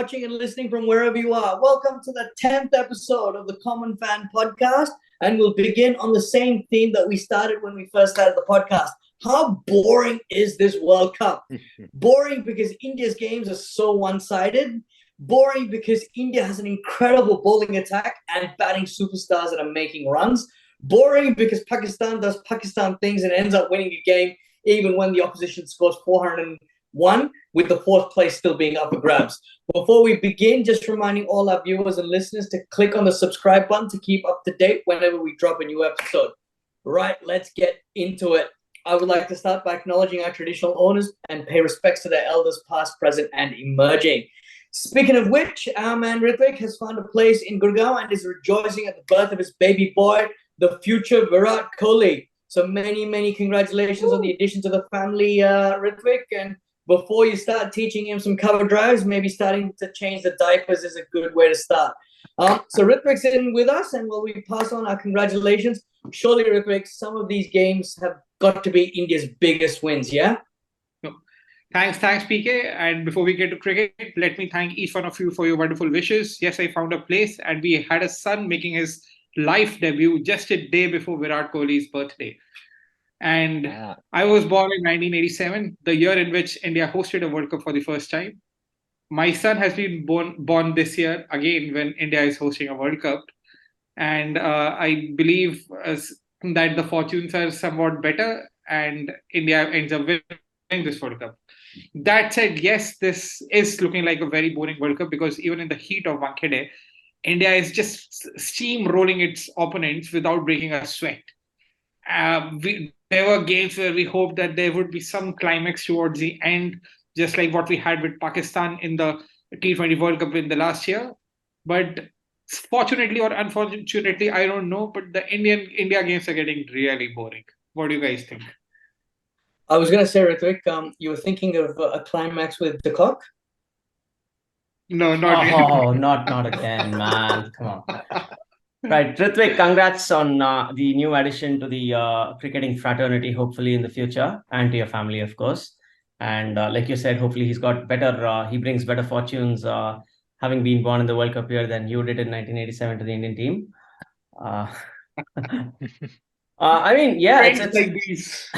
watching and listening from wherever you are. Welcome to the 10th episode of the Common Fan Podcast. And we'll begin on the same theme that we started when we first started the podcast. How boring is this World Cup? Boring because India's games are so one-sided. Boring because India has an incredible bowling attack and batting superstars that are making runs. Boring because Pakistan does Pakistan things and ends up winning a game even when the opposition scores 401, with the fourth place still being up for grabs. Before we begin, just reminding all our viewers and listeners to click on the subscribe button to keep up to date whenever we drop a new episode. Right, let's get into it. I would like to start by acknowledging our traditional owners and pay respects to their elders past, present, and emerging. Speaking of which, our man Ritvik has found a place in Gurgaon and is rejoicing at the birth of his baby boy, the future Virat Kohli. So many congratulations on the addition to the family, Ritvik. And before you start teaching him some cover drives, maybe starting to change the diapers is a good way to start. So Ritvik's in with us, and while we pass on our congratulations, surely Ritvik, some of these games have got to be India's biggest wins, yeah? No. Thanks, PK. And before we get to cricket, let me thank each one of you for your wonderful wishes. Yes, I found a place, and we had a son making his life debut just a day before Virat Kohli's birthday. And I was born in 1987, the year in which India hosted a World Cup for the first time. My son has been born this year, again, when India is hosting a World Cup. And I believe that the fortunes are somewhat better and India ends up winning this World Cup. That said, yes, this is looking like a very boring World Cup because even in the heat of Wankhede, India is just steamrolling its opponents without breaking a sweat. There were games where we hoped that there would be some climax towards the end, just like what we had with Pakistan in the T20 World Cup in the last year. But fortunately or unfortunately, I don't know, but the India games are getting really boring. What do you guys think? I was going to say, Ritvik, you were thinking of a climax with the cock? No, not really. Oh, not again, man. Come on. Right, Ritvik, congrats on the new addition to the cricketing fraternity, hopefully in the future, and to your family, of course. And like you said, hopefully he brings better fortunes, having been born in the World Cup year than you did in 1987 to the Indian team. I mean, yeah, it's like these.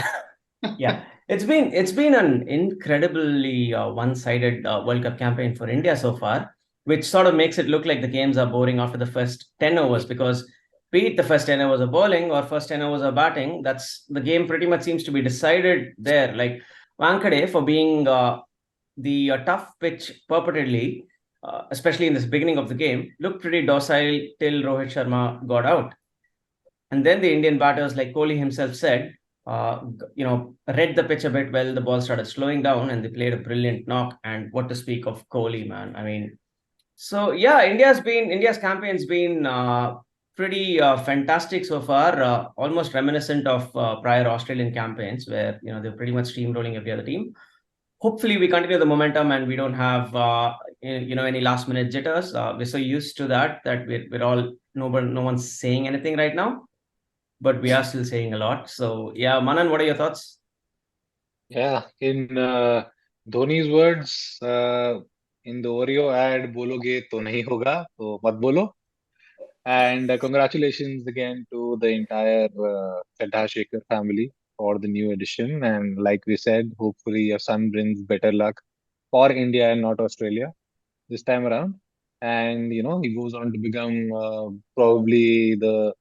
Yeah, it's been an incredibly one-sided World Cup campaign for India so far, which sort of makes it look like the games are boring after the first 10 overs, because be it the first 10 overs of bowling or first 10 overs of batting, that's the game pretty much seems to be decided there. Like Wankhede, for being the tough pitch purportedly, especially in this beginning of the game, looked pretty docile till Rohit Sharma got out. And then the Indian batters, like Kohli himself said, read the pitch a bit well. The ball started slowing down and they played a brilliant knock. And what to speak of Kohli, man? I mean, so yeah, India's campaign's been pretty fantastic so far, almost reminiscent of prior Australian campaigns where, they're pretty much steamrolling every other team. Hopefully we continue the momentum and we don't have, any last minute jitters. We're so used to that we're all, no one's saying anything right now, but we are still saying a lot. So yeah, Manan, what are your thoughts? Yeah, in Dhoni's words, in the Oreo ad, bologe to nahi hoga, so mat bolo. And congratulations again to the entire Shekhar family for the new edition. And like we said, hopefully your son brings better luck for India and not Australia this time around. And he goes on to become probably the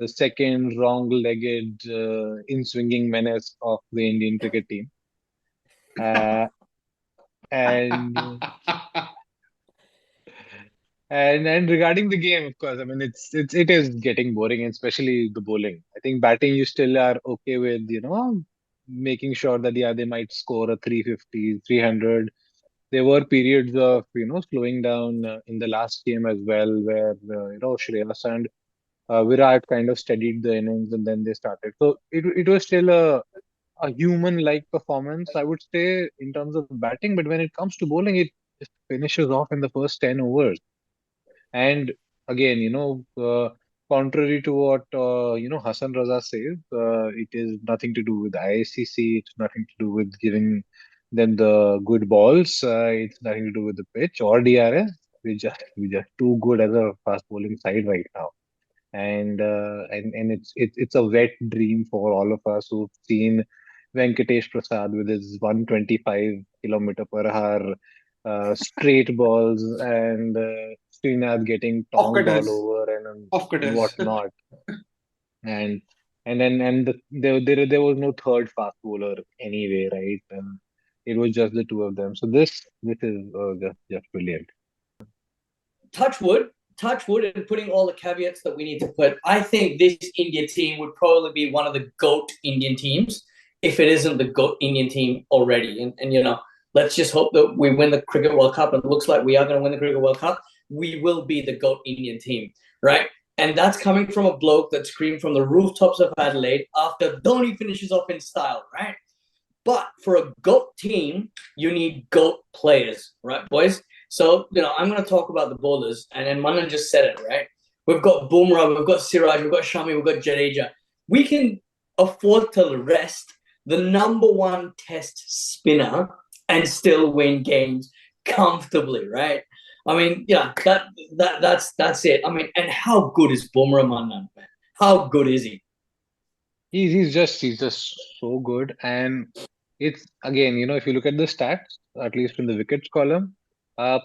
second wrong-legged in-swinging menace of the Indian cricket team. And and regarding the game, of course, I mean it is getting boring, especially the bowling. I think batting you still are okay with, making sure that they might score a 350, 300. There were periods of slowing down in the last game as well, where Shreyas and Virat kind of steadied the innings and then they started. So it was still a human-like performance, I would say, in terms of batting. But when it comes to bowling, it just finishes off in the first 10 overs. And again, contrary to what Hassan Raza says, it is nothing to do with ICC. It's nothing to do with giving than the good balls. It's nothing to do with the pitch or DRS. We're just too good as a fast bowling side right now. And it's a wet dream for all of us who've seen Venkatesh Prasad with his 125 kilometer per hour straight balls and Srinath getting Of tongued all course. over Of and course. whatnot. And there was no third fast bowler anyway, right? It was just the two of them. So this is just brilliant. touch wood, and putting all the caveats that we need to put, I think this India team would probably be one of the GOAT Indian teams if it isn't the GOAT Indian team already. And let's just hope that we win the Cricket World Cup. And it looks like we are going to win the Cricket World Cup. We will be the GOAT Indian team, right? And that's coming from a bloke that screamed from the rooftops of Adelaide after Dhoni finishes off in style, right? But for a GOAT team, you need GOAT players, right, boys? So, I'm going to talk about the bowlers, and then Manan just said it, right? We've got Bumrah, we've got Siraj, we've got Shami, we've got Jadeja. We can afford to rest the number one test spinner and still win games comfortably, right? I mean, that's it. I mean, and how good is Bumrah, Manan, man? How good is he? He's just so good. And it's again, if you look at the stats, at least in the wickets column,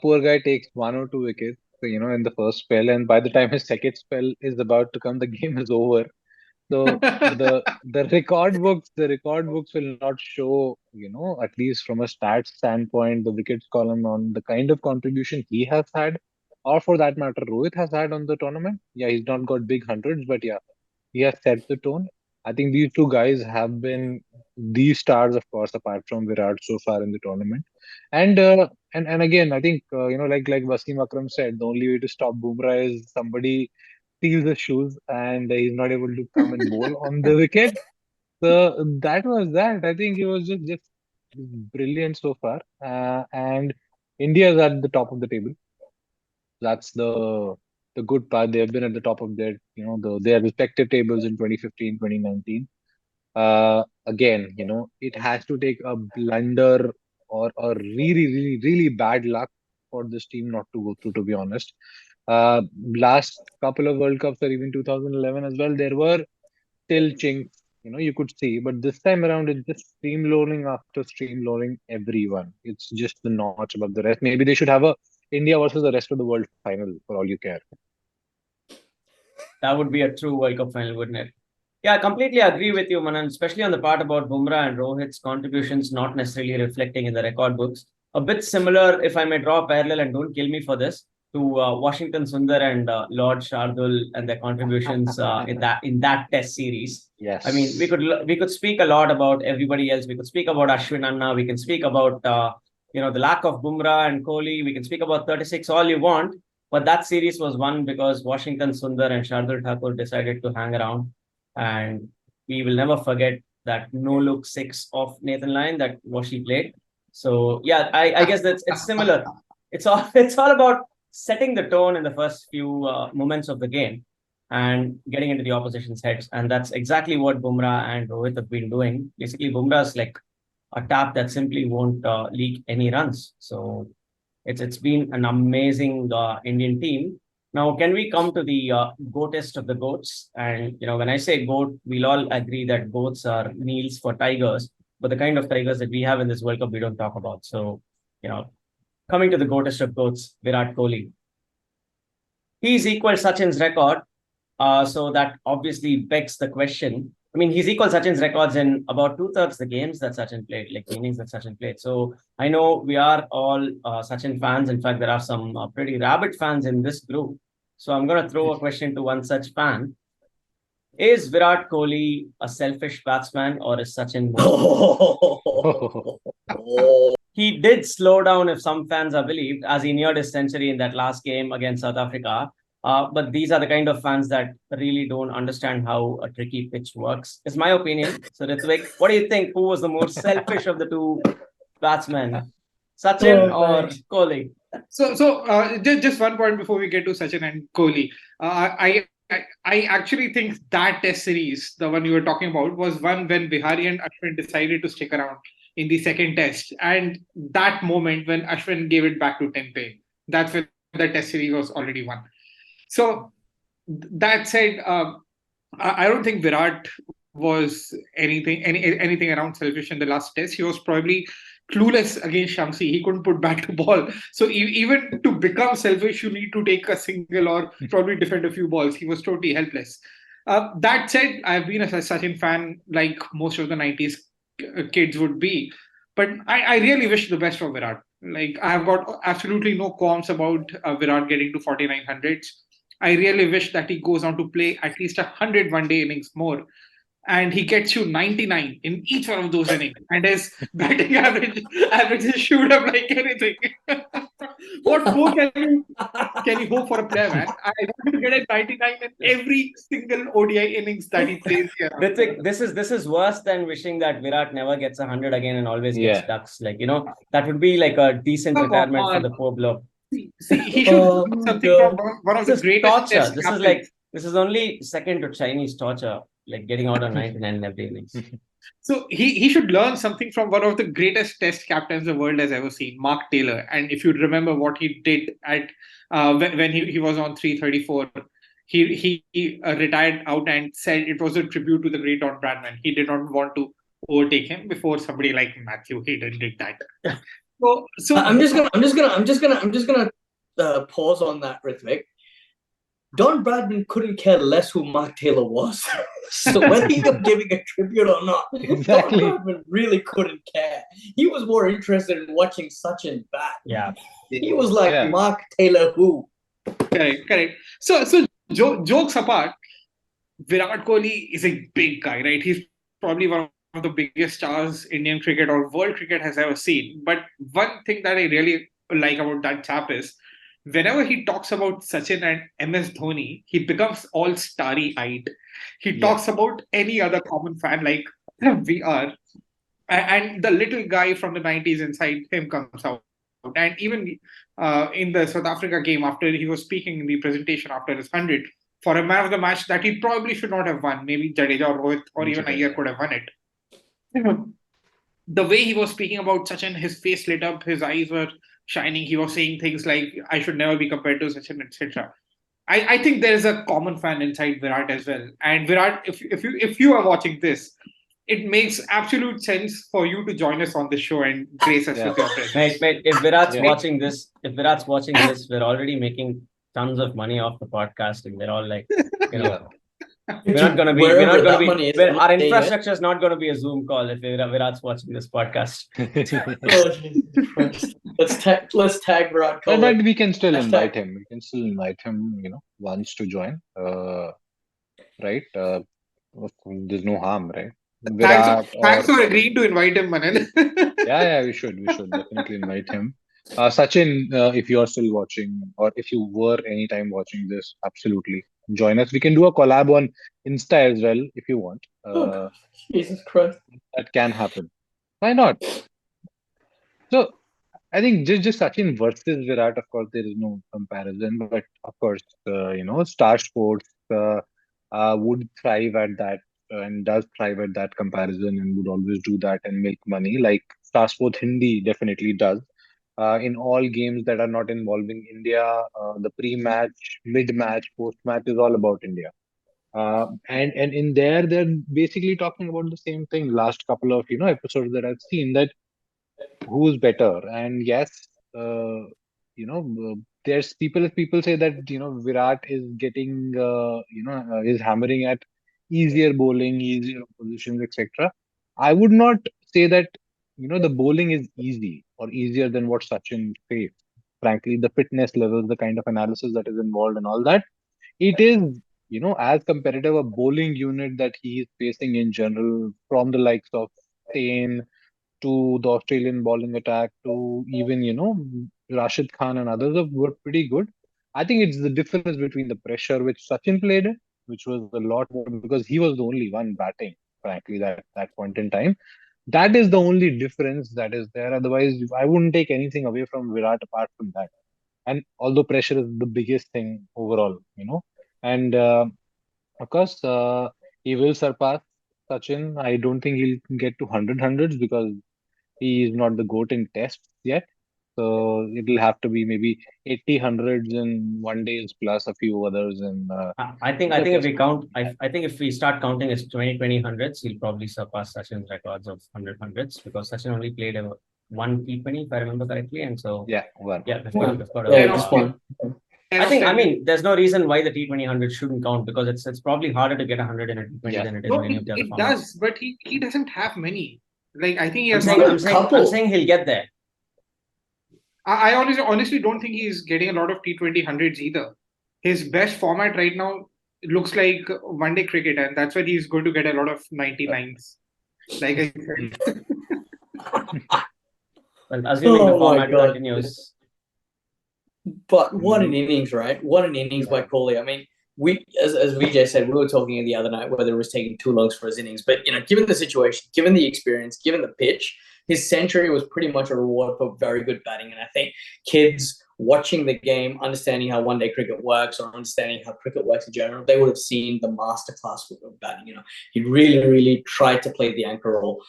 poor guy takes one or two wickets, in the first spell, and by the time his second spell is about to come, the game is over. So the record books will not show, at least from a stats standpoint, the wickets column on the kind of contribution he has had, or for that matter, Rohit has had on the tournament. Yeah, he's not got big hundreds, but yeah, he has set the tone. I think these two guys have been the stars, of course, apart from Virat so far in the tournament. And again, I think like Wasim Akram said, the only way to stop Bumrah is somebody steals his shoes and he's not able to come and bowl on the wicket. So that was that. I think it was just brilliant so far. And India is at the top of the table. That's the good part. They have been at the top of their respective tables in 2015, 2019. Again, it has to take a blunder or really, really, really bad luck for this team not to go through, to be honest. Last couple of World Cups or even 2011 as well, there were still chinks, you could see, but this time around it's just streamlining after streamlining everyone. It's just the notch above the rest. Maybe they should have a India versus the rest of the world final for all you care. That would be a true World Cup final, wouldn't it? Yeah, I completely agree with you, Manan, especially on the part about Bumrah and Rohit's contributions not necessarily reflecting in the record books. A bit similar, if I may draw a parallel, and don't kill me for this, to Washington Sundar and Lord Shardul and their contributions in that Test series. Yes. I mean, we could speak a lot about everybody else. We could speak about Ashwin Anna. We can speak about the lack of Bumrah and Kohli. We can speak about 36 all you want, but that series was won because Washington Sundar and Shardul Thakur decided to hang around. And we will never forget that no-look six of Nathan Lyon that Washi played. So yeah, I guess it's similar. It's all about setting the tone in the first few moments of the game and getting into the opposition's heads, and that's exactly what Bumrah and Rohit have been doing. Basically, Bumrah's like a tap that simply won't leak any runs. So it's been an amazing Indian team. Now, can we come to the GOATEST of the GOATs? And, when I say GOAT, we'll all agree that GOATs are meals for tigers, but the kind of tigers that we have in this World Cup, we don't talk about. So, coming to the GOATEST of GOATs, Virat Kohli. He's equal Sachin's record. So that obviously begs the question. I mean, he's equal Sachin's records in about 2/3 the games that Sachin played, like innings that Sachin played. So I know we are all Sachin fans. In fact, there are some pretty rabid fans in this group. So I'm going to throw a question to one such fan. Is Virat Kohli a selfish batsman or is Sachin more? He did slow down, if some fans are believed, as he neared his century in that last game against South Africa. But these are the kind of fans that really don't understand how a tricky pitch works. It's my opinion. So, Ritvik, what do you think? Who was the more selfish of the two batsmen, Sachin or Kohli? So, just one point before we get to Sachin and Kohli. I actually think that Test series, the one you were talking about, was one when Bihari and Ashwin decided to stick around. in the second test. And that moment when Ashwin gave it back to Tempe, that's when the test series was already won. So that said, I don't think Virat was anything around selfish in the last test. He was probably clueless against Shamsi. He couldn't put bat to ball. So even to become selfish, you need to take a single or probably defend a few balls. He was totally helpless. That said, I've been a Sachin fan like most of the 90s kids would be. But I really wish the best for Virat. Like, I have got absolutely no qualms about Virat getting to 4900s. I really wish that he goes on to play at least 100 one-day innings more, and he gets you 99 in each one of those innings, and his batting averages shoot up like anything. What more can you hope for a player, man? I want to get a 99 in every single ODI innings that he plays here. Ritvik, this is worse than wishing that Virat never gets 100 again and always gets ducks. Like, that would be like a decent Come retirement for on. the poor bloke. See, he should do something from one of the This is greatest torture. test This is only second to Chinese torture, like getting out on 99 in every innings. So he should learn something from one of the greatest test captains the world has ever seen, Mark Taylor. And if you remember what he did at when he was on 334, he retired out and said it was a tribute to the great Don Bradman. He did not want to overtake him before somebody like Matthew Hayden did that. So I'm just gonna pause on that, Ritvik. Don Bradman couldn't care less who Mark Taylor was. So whether he was giving a tribute or not, Exactly. Don Bradman really couldn't care. He was more interested in watching Sachin bat. Yeah. He was like, Mark Taylor who? Correct. So jokes apart, Virat Kohli is a big guy, right? He's probably one of the biggest stars Indian cricket or world cricket has ever seen. But one thing that I really like about that chap is whenever he talks about Sachin and MS Dhoni, he becomes all starry-eyed. He talks about any other common fan like we are. And the little guy from the 90s inside him comes out. And even in the South Africa game, after he was speaking in the presentation after his 100, for a man of the match that he probably should not have won, maybe Jadeja or Rohit or even Iyer could have won it. The way he was speaking about Sachin, his face lit up, his eyes were shining. He was saying things like, I should never be compared to Sachin, etc. I think there is a common fan inside Virat as well. And Virat, if you are watching this, it makes absolute sense for you to join us on the show and grace us with your presence. Mate, if Virat's watching this, we're already making tons of money off the podcasting. We're all like, we're not gonna be. Our infrastructure is not gonna be a Zoom call if Virat's watching this podcast. Let's tag Virat Kohli. But we can still invite him. We can still invite him, once to join. Right? There's no harm, right? Thanks for agreeing to invite him, Manan. Yeah, we should definitely invite him. Sachin, if you are still watching, or if you were anytime watching this, absolutely join us. We can do a collab on Insta as well if you want. Jesus Christ, that can happen. Why not? So I think just Sachin versus Virat, of course, there is no comparison. But of course, Star Sports would thrive at that and does thrive at that comparison and would always do that and make money. Like Star Sports Hindi definitely does. In all games that are not involving India, the pre-match, mid-match, post-match is all about India. And in there, they're basically talking about the same thing. Last couple of episodes that I've seen, that who's better. And yes, there's people say that Virat is getting is hammering at easier bowling, easier positions, etc. I would not say that the bowling is easy or easier than what Sachin faced. Frankly, the fitness levels, the kind of analysis that is involved and all that, it is as competitive a bowling unit that he is facing in general, from the likes of Stain to the Australian bowling attack to even Rashid Khan and others were pretty good. I think it's the difference between the pressure which Sachin played, which was a lot more because he was the only one batting, frankly, that point in time. That is the only difference that is there. Otherwise, I wouldn't take anything away from Virat apart from that. And although pressure is the biggest thing overall, and of course, he will surpass Sachin. I don't think he'll get to 100 hundreds because he is not the GOAT in tests yet. So it'll have to be maybe 80 hundreds in one days plus a few others in I think if test. we count, I think if we start counting as 20 hundreds, he'll probably surpass Sachin's records of 100 hundreds because Sachin only played one T20, if I remember correctly. And so, Yeah, one. yeah, One. we've got Yeah, Ten a just of one. ten I of think, I 10. mean, there's no reason why the T20 100 shouldn't count because it's probably harder to get 100 in a T20 Yeah. than it is No, in any of the other it formats. does, but he doesn't have many. Like I think he I'm has. saying, got a I'm saying, I'm couple. saying he'll get there. I honestly don't think he's getting a lot of T20 hundreds either. His best format right now looks like one day cricket, and that's where he's going to get a lot of 99s. Like I said. Well, assuming the Oh my format God. continues. But what an innings, right? What an innings by Kohli. I mean, as Vijay said, we were talking the other night whether it was taking too long for his innings. But given the situation, given the experience, given the pitch, his century was pretty much a reward for very good batting. And I think kids watching the game, understanding how one-day cricket works, or understanding how cricket works in general, they would have seen the masterclass of batting. He really, really tried to play the anchor role.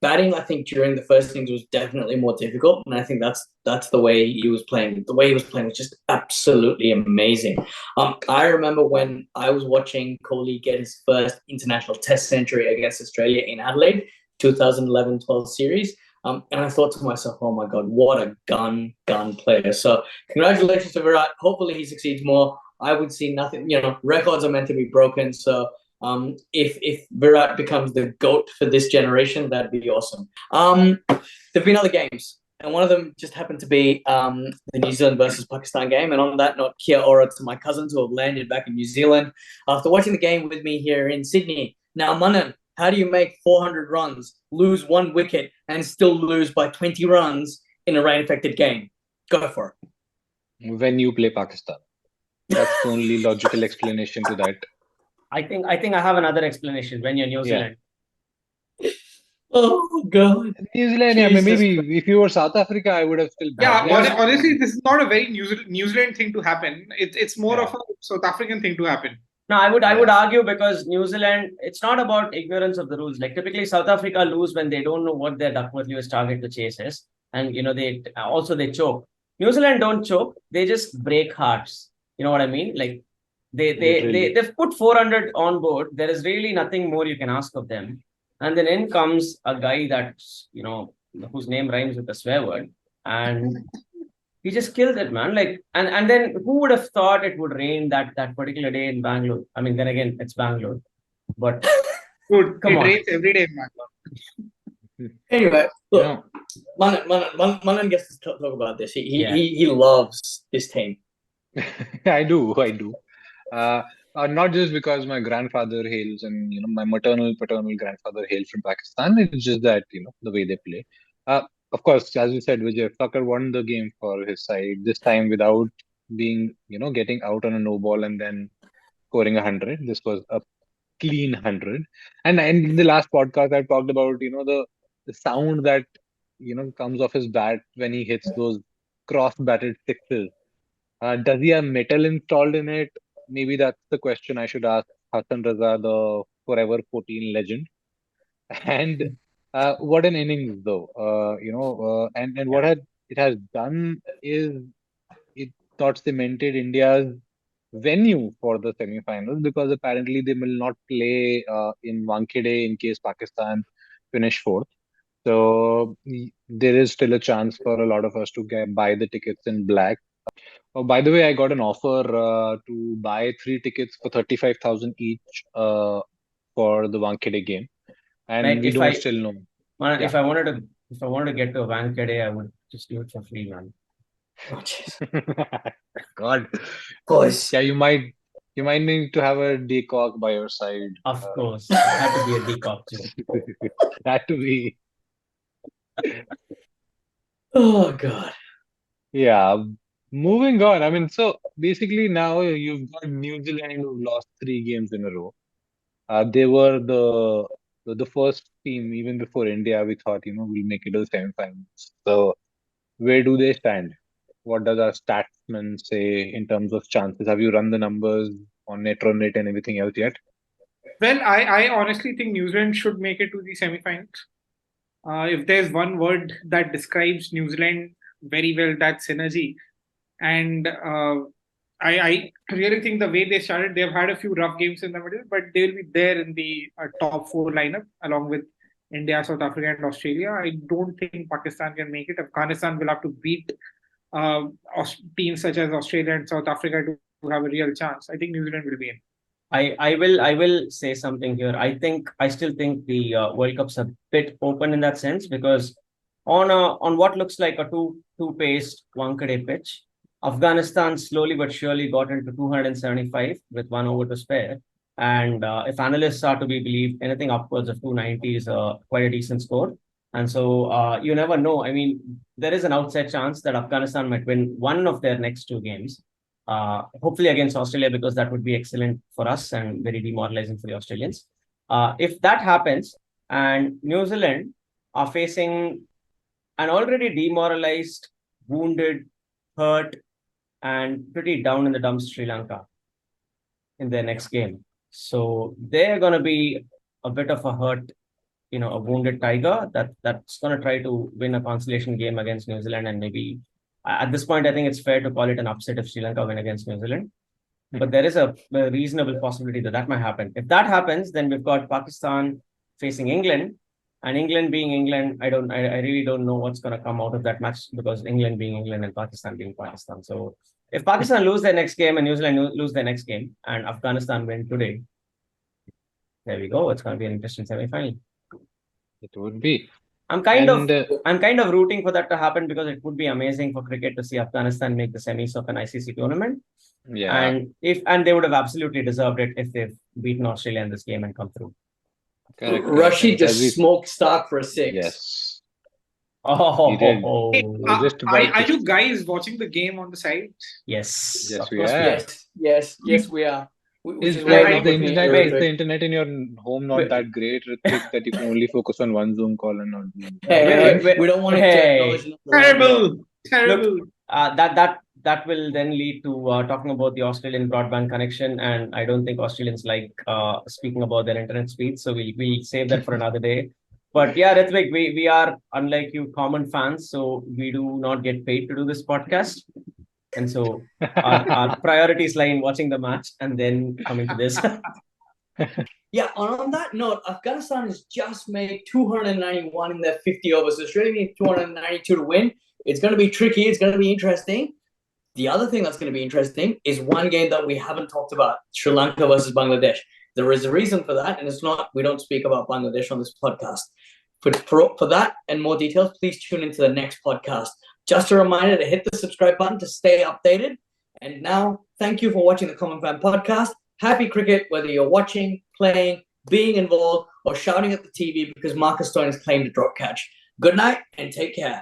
Batting, I think, during the first innings was definitely more difficult, and I think that's the way he was playing. The way he was playing was just absolutely amazing. I remember when I was watching Kohli get his first international Test century against Australia in Adelaide, 2011-12 series, and I thought to myself, "Oh my God, what a gun player!" So, congratulations to Virat. Hopefully, he succeeds more. I would see nothing. Records are meant to be broken, so. If Virat becomes the GOAT for this generation, that'd be awesome. There've been other games, and one of them just happened to be the New Zealand versus Pakistan game. And on that note, kia ora to my cousins who have landed back in New Zealand after watching the game with me here in Sydney. Now, Manan, how do you make 400 runs, lose one wicket, and still lose by 20 runs in a rain-affected game? Go for it. When you play Pakistan. That's the only logical explanation to that. I think I have another explanation when you're New Zealand. Oh God. New Zealand, yeah, maybe if you were South Africa, I would have still Yeah, backed you. honestly, this is not a very New Zealand thing to happen. It's more of a South African thing to happen. No, I would argue because New Zealand, it's not about ignorance of the rules. Like typically South Africa lose when they don't know what their Duckworth Lewis target to chase is. And they choke. New Zealand don't choke, they just break hearts. You know what I mean? Like they've put 400 on board. There is really nothing more you can ask of them. And then in comes a guy that's, whose name rhymes with a swear word. And he just killed it, man. Like, and then who would have thought it would rain that particular day in Bangalore? I mean, then again, it's Bangalore. But Dude, come it on. rains every day in Bangalore. Anyway, look, Manan gets to talk about this. He loves this team. I do. Not just because my grandfather hails and my maternal paternal grandfather hails from Pakistan. It's just that the way they play. Of course, as you said, Vijay Thakur won the game for his side this time without being getting out on a no ball and then scoring 100. This was a clean 100. And in the last podcast, I talked about the sound that comes off his bat when he hits those cross batted sixes. Does he have metal installed in it? Maybe that's the question I should ask Hassan Raza, the forever 14 legend. And what an innings, though. And what it has done is it got cemented India's venue for the semi-finals because apparently they will not play in Wankhede in case Pakistan finish fourth. So there is still a chance for a lot of us to buy the tickets in black. Oh, by the way, I got an offer to buy 3 tickets for 35,000 each for the Wankhede game, and Like we don't still know. Man, if I wanted to get to a Wankhede, I would just do it for free, man. Oh, jeez. God, Boys. yeah, you might need to have a decock by your side. Of course, it had to be a decock too. Had to be. Oh God. Yeah. Moving on. I mean, so basically now you've got New Zealand who lost 3 games in a row. They were the first team even before India. We thought we'll make it to the semi-finals. So where do they stand? What does our statsman say in terms of chances? Have you run the numbers on Netronet and everything else yet? Well, I honestly think New Zealand should make it to the semi-finals. If there's one word that describes New Zealand very well, that's synergy. And I really think the way they started, they've had a few rough games in the middle, but they'll be there in the top four lineup along with India, South Africa, and Australia. I don't think Pakistan can make it. Afghanistan will have to beat teams such as Australia and South Africa to have a real chance. I think New Zealand will be in. I will say something here. I still think the World Cup's a bit open in that sense, because on what looks like a two-paced Wankhede pitch, Afghanistan slowly but surely got into 275 with 1 over to spare. And if analysts are to be believed, anything upwards of 290 is quite a decent score. And so you never know. I mean, there is an outside chance that Afghanistan might win one of their next 2 games. Hopefully against Australia, because that would be excellent for us and very demoralizing for the Australians. If that happens and New Zealand are facing an already demoralized, wounded, hurt, and pretty down in the dumps Sri Lanka in their next game. So they're going to be a bit of a hurt, a wounded tiger that's going to try to win a consolation game against New Zealand. And maybe at this point, I think it's fair to call it an upset if Sri Lanka win against New Zealand. But there is a reasonable possibility that might happen. If that happens, then we've got Pakistan facing England. And England being England, I really don't know what's going to come out of that match, because England being England and Pakistan being Pakistan. So if Pakistan lose their next game and New Zealand lose their next game and Afghanistan win today, there we go. It's going to be an interesting semi-final. It would be. I'm kind of rooting for that to happen, because it would be amazing for cricket to see Afghanistan make the semis of an ICC tournament. Yeah. And they would have absolutely deserved it if they've beaten Australia in this game and come through. Correct. Rashid just smoked Stark for a 6. Yes. Oh, He did. Are you guys watching the game on the side? Yes. Yes, of we course are. Yes, we are. Is why the internet in your home not that great, Ritvik, that you can only focus on one Zoom call and not Zoom? We don't want to acknowledge Terrible. Look, that will then lead to talking about the Australian broadband connection, and I don't think Australians like speaking about their internet speed, so we'll save that for another day. But yeah, Ritvik, we are, unlike you, common fans, so we do not get paid to do this podcast. And so our priorities lie in watching the match and then coming to this. Yeah, on that note, Afghanistan has just made 291 in their 50 overs. Australia needs 292 to win. It's going to be tricky. It's going to be interesting. The other thing that's going to be interesting is one game that we haven't talked about, Sri Lanka versus Bangladesh. There is a reason for that, and it's not, we don't speak about Bangladesh on this podcast. For that and more details, please tune into the next podcast. Just a reminder to hit the subscribe button to stay updated. And now, thank you for watching the Common Fan Podcast. Happy cricket, whether you're watching, playing, being involved, or shouting at the TV because Marcus Stoinis claimed a drop catch. Good night and take care.